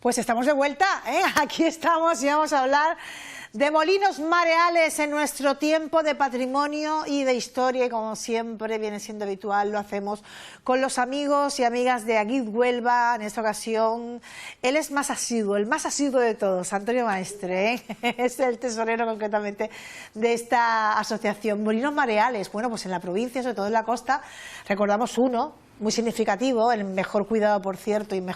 Pues estamos de vuelta, ¿eh? Aquí estamos y vamos a hablar de molinos mareales en nuestro tiempo de patrimonio y de historia, y como siempre viene siendo habitual, lo hacemos con los amigos y amigas de Aguiz Huelva. En esta ocasión, él es más asiduo, el más asiduo de todos, Antonio Maestre, ¿eh? Es el tesorero concretamente de esta asociación. Molinos mareales, bueno, pues en la provincia, sobre todo en la costa, recordamos uno muy significativo, el mejor cuidado, por cierto, y en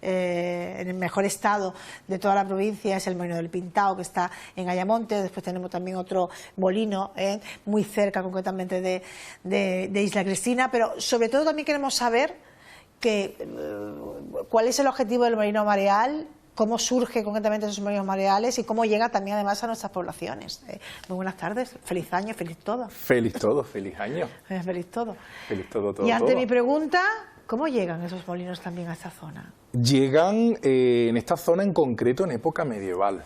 el mejor estado de toda la provincia, es el molino del Pintao, que está en Ayamonte. Después tenemos también otro molino muy cerca, concretamente de Isla Cristina, pero sobre todo también queremos saber cuál es el objetivo del molino mareal, cómo surge concretamente esos molinos mareales y cómo llega también además a nuestras poblaciones. Muy buenas tardes, feliz año, feliz todo. Feliz todo, feliz año. Feliz todo. Feliz todo, Y ante mi pregunta, ¿cómo llegan esos molinos también a esta zona? Llegan en esta zona en concreto en época medieval.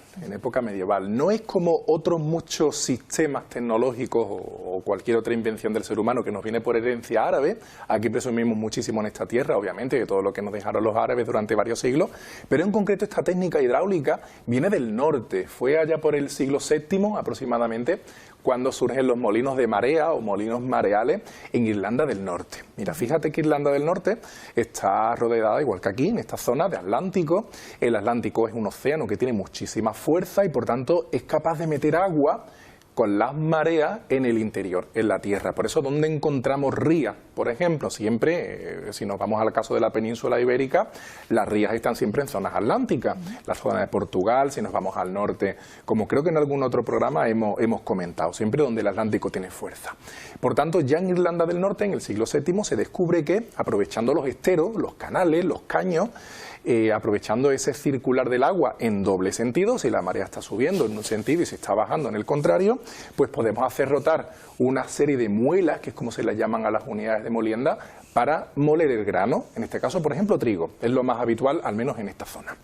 No es como otros muchos sistemas tecnológicos o cualquier otra invención del ser humano que nos viene por herencia árabe. Aquí presumimos muchísimo en esta tierra, obviamente, de todo lo que nos dejaron los árabes durante varios siglos, pero en concreto esta técnica hidráulica viene del norte. Fue allá por el siglo VII aproximadamente cuando surgen los molinos de marea o molinos mareales en Irlanda del Norte. Mira, fíjate que Irlanda del Norte está rodeada, igual que aquí, en esta zona de Atlántico. El Atlántico es un océano que tiene muchísima fuerza y por tanto es capaz de meter agua con las mareas en el interior, en la tierra. Por eso, ¿dónde encontramos rías? Por ejemplo, siempre, si nos vamos al caso de la península ibérica, las rías están siempre en zonas atlánticas. La zona de Portugal, si nos vamos al norte, como creo que en algún otro programa hemos comentado, siempre donde el Atlántico tiene fuerza. Por tanto, ya en Irlanda del Norte, en el siglo VII, se descubre que, aprovechando los esteros, los canales, los caños, aprovechando ese circular del agua en doble sentido, si la marea está subiendo en un sentido y se está bajando en el contrario, pues podemos hacer rotar una serie de muelas, que es como se las llaman a las unidades de molienda, para moler el grano, en este caso, por ejemplo, trigo, es lo más habitual, al menos en esta zona.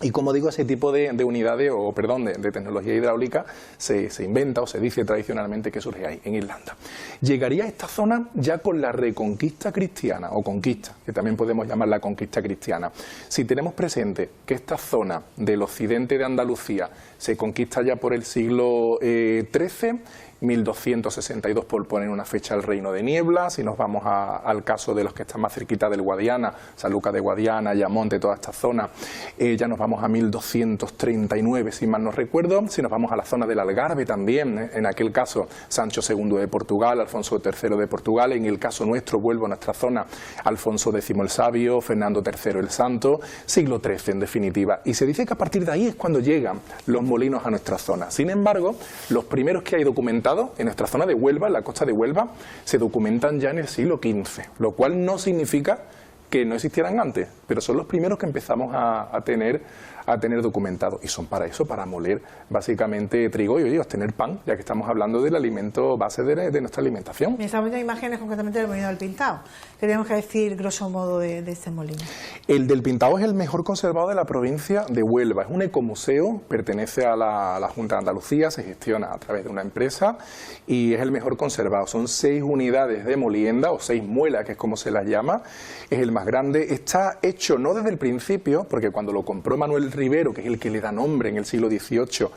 Y como digo, ese tipo de unidades, de tecnología hidráulica se inventa o se dice tradicionalmente que surge ahí, en Irlanda. Llegaría a esta zona ya con la reconquista cristiana, o conquista, que también podemos llamar la conquista cristiana. Si tenemos presente que esta zona del occidente de Andalucía se conquista ya por el siglo XIII, 1262 por poner una fecha al Reino de Niebla. Si nos vamos al caso de los que están más cerquita del Guadiana, Sanlúcar de Guadiana, Ayamonte, toda esta zona, ya nos vamos a 1239, si mal no recuerdo. Si nos vamos a la zona del Algarve también, en aquel caso Sancho II de Portugal, Alfonso III de Portugal. En el caso nuestro, vuelvo a nuestra zona, Alfonso X el Sabio, Fernando III el Santo, siglo XIII en definitiva. Y se dice que a partir de ahí es cuando llegan los molinos a nuestra zona. Sin embargo, los primeros que hay documentados en nuestra zona de Huelva, en la costa de Huelva, se documentan ya en el siglo XV, lo cual no significa que no existieran antes, pero son los primeros que empezamos a tener documentados, y son para eso, para moler básicamente trigo y obtener pan, ya que estamos hablando del alimento base de nuestra alimentación. Estamos viendo imágenes concretamente del molino del Pintao. ¿Qué tenemos que decir, grosso modo, de este molino? El del Pintao es el mejor conservado de la provincia de Huelva. Es un ecomuseo, pertenece a la Junta de Andalucía, se gestiona a través de una empresa y es el mejor conservado. Son 6 unidades de molienda, o 6 muelas, que es como se las llama. Es el más grande. Está hecho no desde el principio, porque cuando lo compró Manuel Rivero, que es el que le da nombre en el siglo XVIII,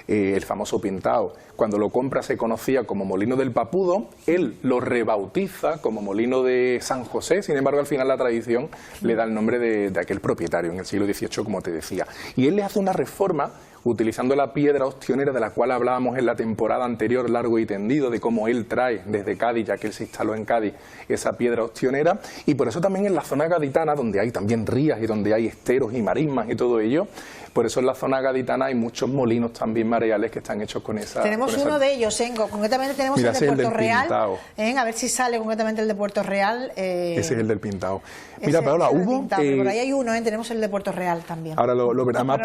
el famoso Pintao, cuando lo compra se conocía como Molino del Papudo, él lo rebautiza como Molino de San José. Sin embargo, al final la tradición le da el nombre de aquel propietario en el siglo XVIII, como te decía. Y él le hace una reforma utilizando la piedra ostionera de la cual hablábamos en la temporada anterior, largo y tendido, de cómo él trae desde Cádiz, ya que él se instaló en Cádiz, esa piedra ostionera. Y por eso también en la zona gaditana, donde hay también rías y donde hay esteros y marismas y todo ello, por eso en la zona gaditana hay muchos molinos también mareales que están hechos con esa... Tenemos uno de ellos, concretamente tenemos el de Puerto Real. A ver si sale concretamente el de Puerto Real. Ese es el del Pintao. Mira, Paola, hubo... por ahí hay uno, tenemos el de Puerto Real también. Ahora lo verás más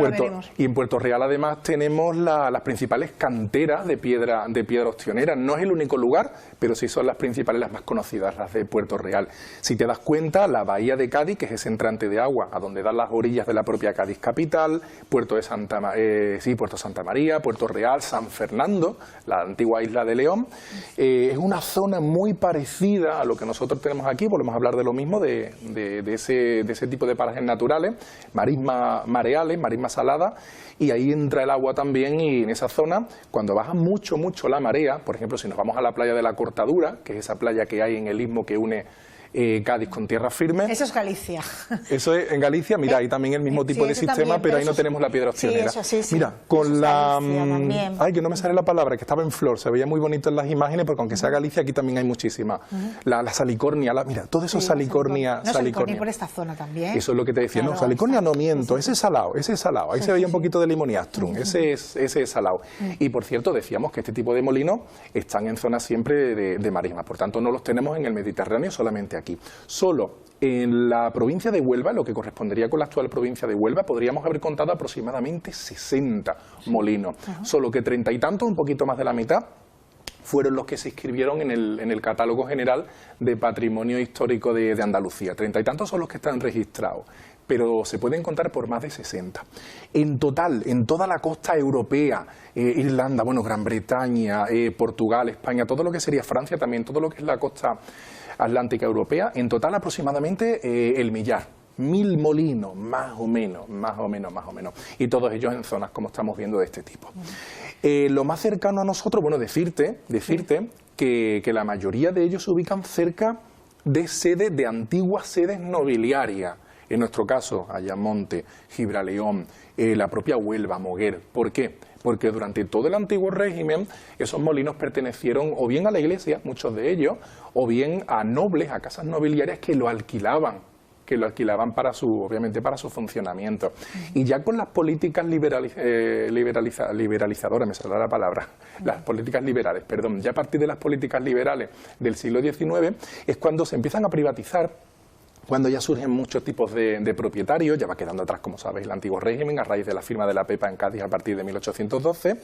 y en Puerto Real además tenemos las principales canteras de piedra ostionera. No es el único lugar, pero sí son las principales, las más conocidas, las de Puerto Real. Si te das cuenta, la bahía de Cádiz, que es ese entrante de agua a donde dan las orillas de la propia Cádiz capital, Puerto Santa María, Puerto Real, San Fernando, la antigua isla de León. Es una zona muy parecida a lo que nosotros tenemos aquí, volvemos a hablar de lo mismo, de ese tipo de parajes naturales, marismas mareales, marismas saladas, y ahí entra el agua también, y en esa zona, cuando baja mucho la marea, por ejemplo, si nos vamos a la playa de la Cortadura, que es esa playa que hay en el istmo que une Cádiz con tierra firme. Eso es Galicia. Eso es en Galicia, mira, ahí también el mismo tipo de sistema, también, pero ahí no tenemos la piedra ostionera. Sí. Mira, con la... Ay, que no me sale la palabra, que estaba en flor, se veía muy bonito en las imágenes, porque aunque sea Galicia, aquí también hay muchísimas. La salicornia, mira, todo eso salicornia. No, salicornia por esta zona también. Eso es lo que te decía, claro, no, salicornia no miento, ese es salado, ahí se veía un poquito de limoniastrum, ese es salado. Y por cierto, decíamos que este tipo de molinos están en zonas siempre de marismas, por tanto no los tenemos en el Mediterráneo, solamente aquí. Solo en la provincia de Huelva, lo que correspondería con la actual provincia de Huelva, podríamos haber contado aproximadamente 60 molinos. Solo que 30 y tantos, un poquito más de la mitad, fueron los que se inscribieron en el catálogo general de patrimonio histórico de Andalucía. 30 y tantos son los que están registrados, pero se pueden contar por más de 60. En total, en toda la costa europea, Irlanda, bueno, Gran Bretaña, Portugal, España, todo lo que sería Francia, también todo lo que es la costa atlántica europea, en total aproximadamente el millar. 1000 molinos, más o menos. Y todos ellos en zonas, como estamos viendo, de este tipo. Lo más cercano a nosotros, bueno, decirte que la mayoría de ellos se ubican cerca de antiguas sedes nobiliarias. En nuestro caso, Ayamonte, Gibraleón, la propia Huelva, Moguer. ¿Por qué? Porque durante todo el antiguo régimen esos molinos pertenecieron o bien a la iglesia, muchos de ellos, o bien a nobles, a casas nobiliarias que lo alquilaban para obviamente para su funcionamiento. Y ya con las políticas liberalizadoras, me saldrá la palabra, las políticas liberales, perdón, ya a partir de las políticas liberales del siglo XIX es cuando se empiezan a privatizar, cuando ya surgen muchos tipos de propietarios, ya va quedando atrás, como sabéis, el antiguo régimen, a raíz de la firma de la Pepa en Cádiz a partir de 1812,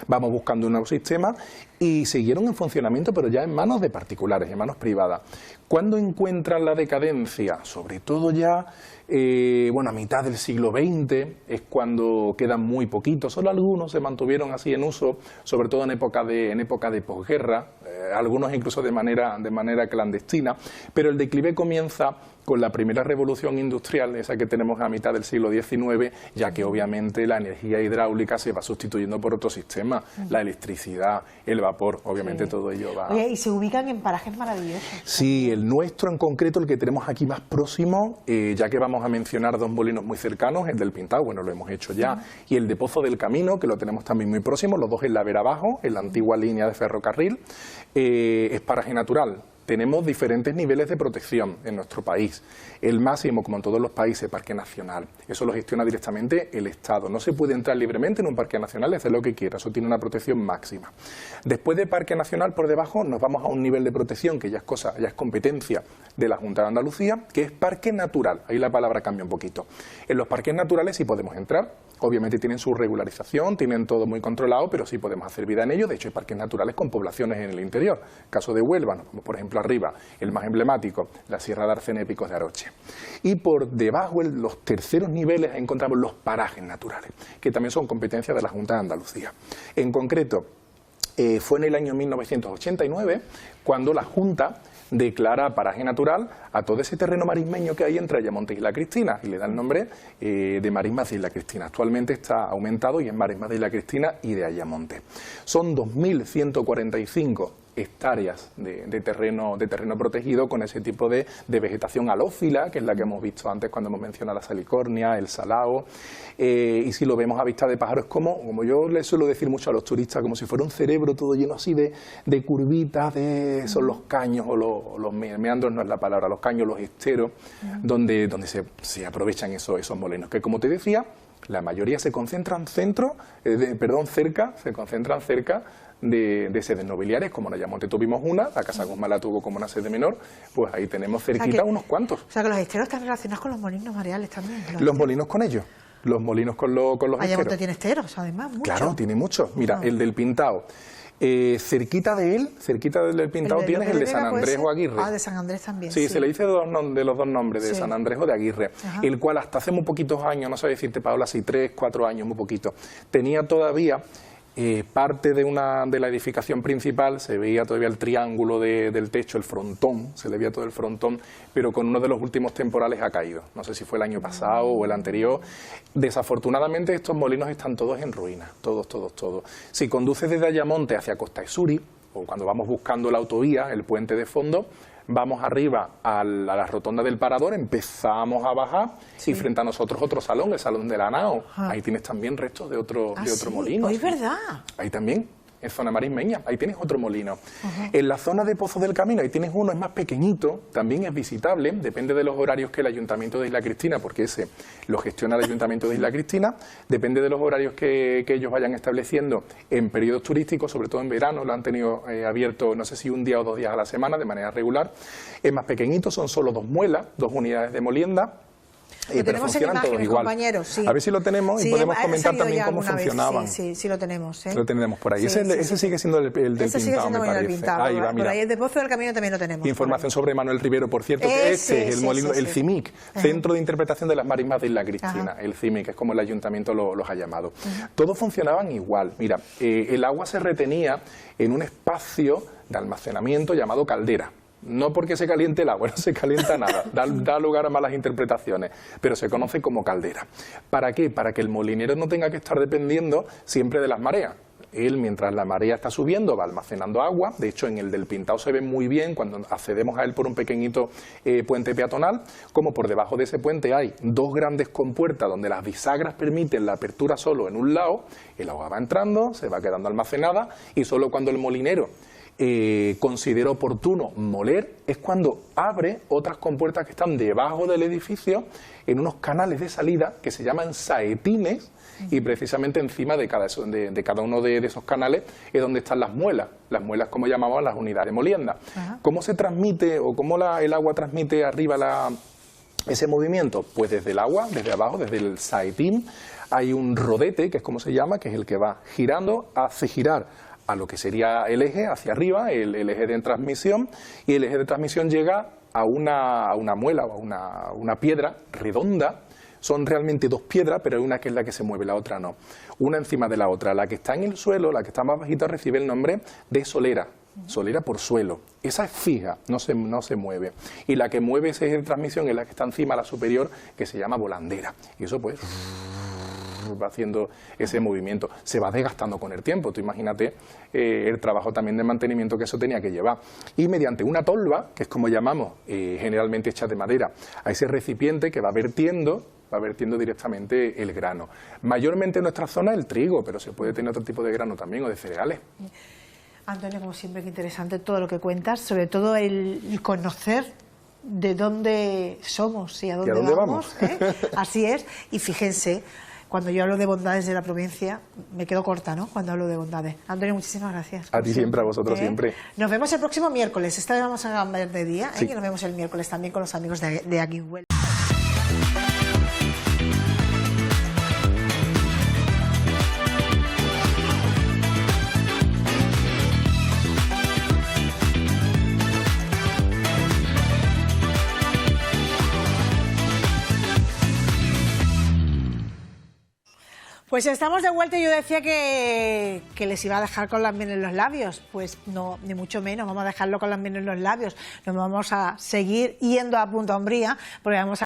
vamos buscando un nuevo sistema y siguieron en funcionamiento, pero ya en manos de particulares, en manos privadas. ¿Cuándo encuentran la decadencia? Sobre todo ya, a mitad del siglo XX, es cuando quedan muy poquitos, solo algunos se mantuvieron así en uso, sobre todo en época de posguerra, algunos incluso de manera clandestina, pero el declive comienza con la primera revolución industrial, esa que tenemos a mitad del siglo XIX, ya que obviamente la energía hidráulica se va sustituyendo por otro sistema, la electricidad, el vapor, obviamente todo ello va... Oye, y se ubican en parajes maravillosos. Sí, el nuestro en concreto, el que tenemos aquí más próximo, ya que vamos a mencionar dos molinos muy cercanos, el del Pintao, bueno, lo hemos hecho ya, y el de Pozo del Camino, que lo tenemos también muy próximo, los dos en la Vera Abajo, en la antigua línea de ferrocarril, es paraje natural. Tenemos diferentes niveles de protección en nuestro país. El máximo, como en todos los países, Parque Nacional. Eso lo gestiona directamente el Estado. No se puede entrar libremente en un Parque Nacional y hacer lo que quiera. Eso tiene una protección máxima. Después de Parque Nacional, por debajo, nos vamos a un nivel de protección que ya es competencia de la Junta de Andalucía, que es Parque Natural. Ahí la palabra cambia un poquito. En los parques naturales sí podemos entrar. Obviamente tienen su regularización, tienen todo muy controlado, pero sí podemos hacer vida en ellos. De hecho, hay parques naturales con poblaciones en el interior. Caso de Huelva, nos vamos, por ejemplo, arriba, el más emblemático, la Sierra de Arcena y Picos de Aroche. Y por debajo, en los terceros niveles, encontramos los parajes naturales, que también son competencia de la Junta de Andalucía. En concreto, fue en el año 1989 cuando la Junta declara paraje natural a todo ese terreno marismeño que hay entre Ayamonte y Isla Cristina y le da el nombre de Marismas de Isla Cristina. Actualmente está aumentado y es Marismas de Isla Cristina y de Ayamonte. Son 2.145 hectáreas de terreno protegido con ese tipo de vegetación halófila, que es la que hemos visto antes cuando hemos mencionado la salicornia, el salao, y si lo vemos a vista de pájaro es como yo les suelo decir mucho a los turistas, como si fuera un cerebro todo lleno así de curvitas, son los caños o los meandros, no es la palabra, los caños, los esteros, donde se aprovechan esos molinos, que como te decía, la mayoría se concentran cerca de sedes nobiliarias, como en Ayamonte tuvimos una, la Casa Guzmán la tuvo como una sede menor, pues ahí tenemos cerquita unos cuantos. O sea que los esteros están relacionados con los molinos mareales también. Los molinos con ellos, los molinos con los esteros. Ayamonte tiene esteros, además, muchos. Claro, tiene muchos. Mira, el del Pintao. Cerquita de él, cerquita del Pintado, tienes el de San Andrés o Aguirre. Ah, de San Andrés también. Sí, se le dice de los dos nombres, de San Andrés o de Aguirre, el cual hasta hace muy poquitos años, no sé decirte, Paola, si 3, 4 años, muy poquito, tenía todavía parte de la edificación principal, se veía todavía el triángulo del techo, el frontón, se le veía todo el frontón, pero con uno de los últimos temporales ha caído. No sé si fue el año pasado o el anterior. Desafortunadamente estos molinos están todos en ruinas, todos. Si conduces desde Ayamonte hacia Costa Isuri, o cuando vamos buscando la autovía, el puente de fondo, vamos arriba a la rotonda del Parador, empezamos a bajar y frente a nosotros otro salón, el Salón de la Nao. Ahí tienes también restos de otro molino. Es verdad. Ahí también, en zona marismeña, ahí tienes otro molino. En la zona de Pozo del Camino, ahí tienes uno, es más pequeñito, también es visitable, depende de los horarios que el Ayuntamiento de Isla Cristina, porque ese lo gestiona el Ayuntamiento de Isla Cristina, depende de los horarios que ellos vayan estableciendo en periodos turísticos, sobre todo en verano, lo han tenido abierto, no sé si un día o 2 días a la semana, de manera regular. Es más pequeñito, son solo 2 muelas, 2 unidades de molienda. Lo tenemos en imágenes, compañeros. Sí. A ver si lo tenemos y podemos comentar también cómo funcionaban. Sí, lo tenemos. Lo tenemos por ahí. Ese sigue siendo el del Pintado, sigue siendo me parece. El Pintado. Ahí va, mira. Por ahí el de Pozo del Camino también lo tenemos. Información sobre Manuel Rivero, por cierto, que este es el molino, el CIMIC, Centro de Interpretación de las Marismas de Isla Cristina. El CIMIC, es como el Ayuntamiento los ha llamado. Todos funcionaban igual. Mira, el agua se retenía en un espacio de almacenamiento llamado caldera. No porque se caliente el agua, no se calienta nada, da lugar a malas interpretaciones, pero se conoce como caldera. ¿Para qué? Para que el molinero no tenga que estar dependiendo siempre de las mareas. Él, mientras la marea está subiendo, va almacenando agua. De hecho, en el del Pintado se ve muy bien cuando accedemos a él por un pequeñito puente peatonal, como por debajo de ese puente hay 2 grandes compuertas donde las bisagras permiten la apertura solo en un lado, el agua va entrando, se va quedando almacenada y solo cuando el molinero considera oportuno moler es cuando abre otras compuertas que están debajo del edificio en unos canales de salida que se llaman saetines y precisamente encima de cada uno de esos canales es donde están las muelas como llamaban las unidades de molienda. ¿Cómo se transmite o cómo el agua transmite arriba ese movimiento? Pues desde el agua, desde abajo, desde el saetín hay un rodete, que es como se llama, que es el que va girando, hace girar a lo que sería el eje hacia arriba, el eje de transmisión, y el eje de transmisión llega a una muela o a una piedra redonda. Son realmente 2 piedras, pero hay una que es la que se mueve, la otra no. Una encima de la otra. La que está en el suelo, la que está más bajita, recibe el nombre de solera. Solera por suelo. Esa es fija, no se mueve. Y la que mueve ese eje de transmisión es la que está encima, la superior, que se llama volandera. Y eso pues va haciendo ese movimiento, se va desgastando con el tiempo. Tú imagínate el trabajo también de mantenimiento que eso tenía que llevar. Y mediante una tolva, que es como llamamos, generalmente hecha de madera, a ese recipiente que va vertiendo directamente el grano. Mayormente en nuestra zona el trigo, pero se puede tener otro tipo de grano también o de cereales. Antonio, como siempre, qué interesante todo lo que cuentas, sobre todo el conocer de dónde somos y a dónde vamos. Así es, y fíjense, cuando yo hablo de bondades de la provincia, me quedo corta, ¿no?, cuando hablo de bondades. Antonio, muchísimas gracias. A ti siempre, a vosotros siempre. Nos vemos el próximo miércoles. Esta vez vamos a cambiar de día, y nos vemos el miércoles también con los amigos de aquí en Huelva. Pues estamos de vuelta y yo decía que les iba a dejar con las miel en los labios. Pues no, ni mucho menos, vamos a dejarlo con las miel en los labios. Nos vamos a seguir yendo a Punta Umbría porque vamos a